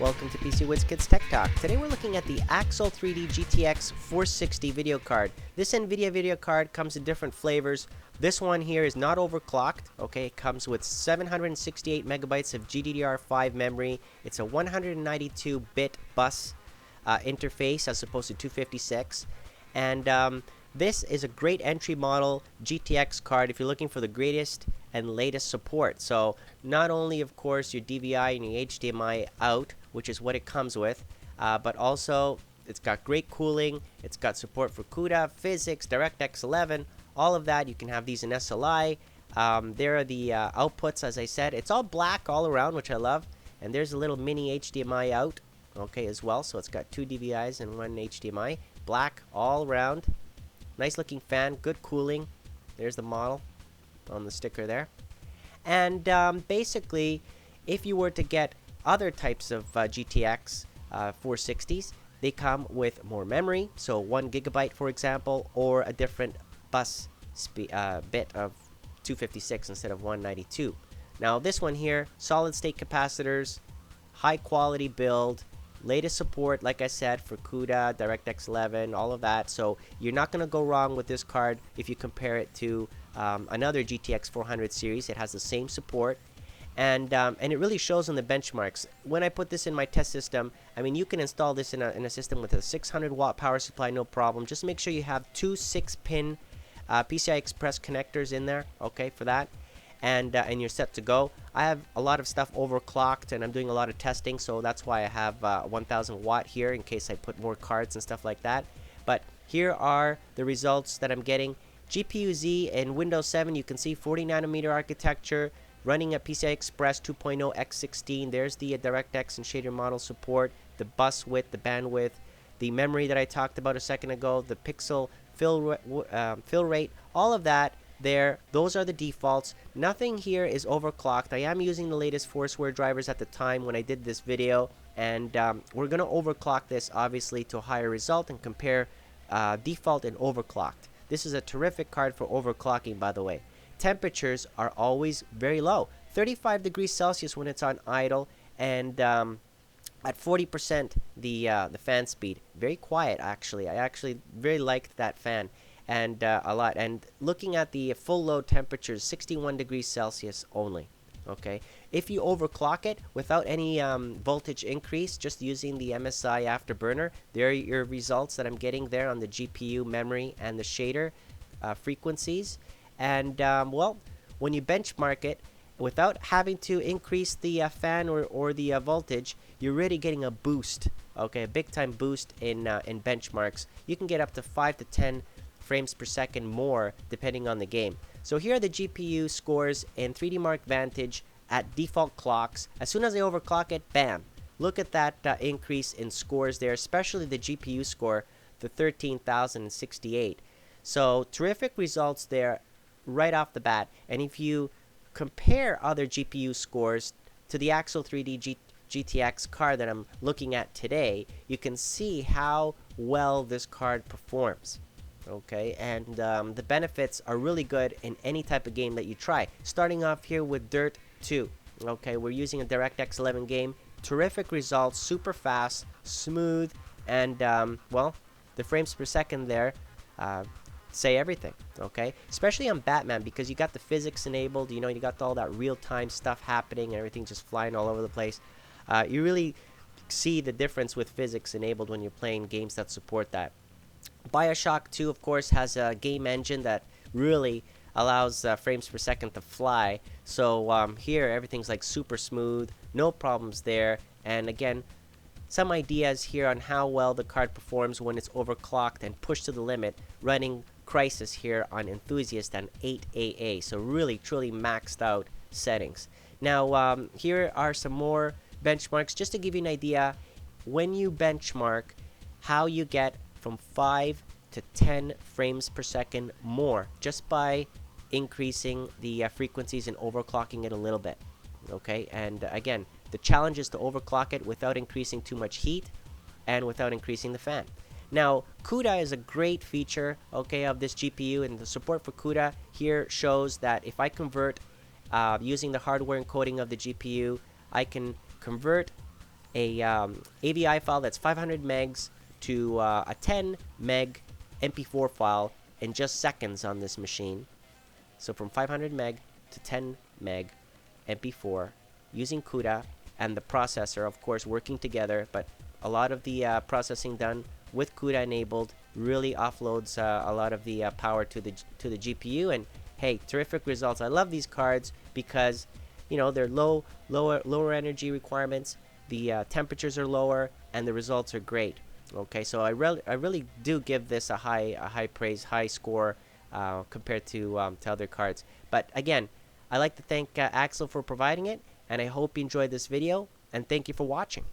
Welcome to PC Wiz Kids Tech Talk. Today we're looking at the Axle 3D GTX460 video card. This Nvidia video card comes in different flavors. This one here is not overclocked. Okay, it comes with 768 megabytes of GDDR5 memory. It's a 192-bit bus interface as opposed to 256. And this is a great entry model GTX card if you're looking for the greatest and latest support. So not only, of course, your DVI and your HDMI out, which is what it comes with, but also it's got great cooling. It's got support for CUDA, physics, DirectX 11, all of that. You can have these in SLI. There are the outputs, as I said. It's all black all around, which I love. And there's a little mini HDMI out, okay, as well. So it's got two DVIs and one HDMI. Black all around. Nice looking fan, good cooling. There's the model on the sticker there. And basically, if you were to get other types of GTX 460s, they come with more memory, so 1 gigabyte, for example, or a different bus bit of 256 instead of 192. Now this one here, solid state capacitors, high quality build, latest support, like I said, for CUDA, DirectX 11, all of that. So you're not going to go wrong with this card if you compare it to another GTX 400 series. It has the same support. And it really shows in the benchmarks. When I put this in my test system, I mean, you can install this in a system with a 600-watt power supply, no problem. Just make sure you have two 6-pin PCI Express connectors in there, okay, for that. And you're set to go. I have a lot of stuff overclocked, and I'm doing a lot of testing, so that's why I have 1000 watt here in case I put more cards and stuff like that. But here are the results that I'm getting. GPU-Z in Windows 7, you can see 40 nanometer architecture, running at PCI Express 2.0 x16. There's the DirectX and shader model support, the bus width, the bandwidth, the memory that I talked about a second ago, the pixel fill rate, all of that there. Those are the defaults. Nothing here is overclocked. I am using the latest Forceware drivers at the time when I did this video, and we're going to overclock this obviously to a higher result and compare default and overclocked. This is a terrific card for overclocking, by the way. Temperatures are always very low, 35 degrees Celsius when it's on idle, and at 40% the fan speed. Very quiet, actually. I actually very liked that fan and a lot. And looking at the full load temperatures, 61 degrees Celsius only. Okay, if you overclock it without any voltage increase, just using the MSI Afterburner, there are your results that I'm getting there on the GPU, memory, and the shader frequencies. And well, when you benchmark it without having to increase the fan or the voltage, you're really getting a boost. Okay, a big time boost in benchmarks. You can get up to 5 to 10 frames per second more depending on the game. So here are the GPU scores in 3D Mark Vantage at default clocks. As soon as I overclock it, bam! Look at that increase in scores there, especially the GPU score, the 13,068. So terrific results there right off the bat. And if you compare other GPU scores to the Axle 3D GTX card that I'm looking at today, you can see how well this card performs. Okay, and the benefits are really good in any type of game that you try. Starting off here with Dirt 2. Okay, we're using a DirectX 11 game. Terrific results, super fast, smooth, and well, the frames per second there say everything. Okay, especially on Batman, because you got the physics enabled. You know, you got all that real-time stuff happening and everything just flying all over the place. You really see the difference with physics enabled when you're playing games that support that. BioShock 2, of course, has a game engine that really allows frames per second to fly. So here, everything's like super smooth, no problems there. And again, some ideas here on how well the card performs when it's overclocked and pushed to the limit, running Crysis here on Enthusiast and 8AA. So really, truly maxed out settings. Now, here are some more benchmarks just to give you an idea. When you benchmark, how you get from 5 to 10 frames per second more just by increasing the frequencies and overclocking it a little bit. Okay, and again, the challenge is to overclock it without increasing too much heat and without increasing the fan. Now, CUDA is a great feature, okay, of this GPU, and the support for CUDA here shows that if I convert using the hardware encoding of the GPU, I can convert a AVI file that's 500 megs to a 10 meg MP4 file in just seconds on this machine. So from 500 meg to 10 meg MP4 using CUDA and the processor, of course, working together. But a lot of the processing done with CUDA enabled really offloads a lot of the power to the GPU. And hey, terrific results. I love these cards because they're lower energy requirements. The temperatures are lower, and the results are great. Okay, so I really do give this a high praise, high score compared to other cards. But again, I like to thank Axel for providing it, and I hope you enjoyed this video, and thank you for watching.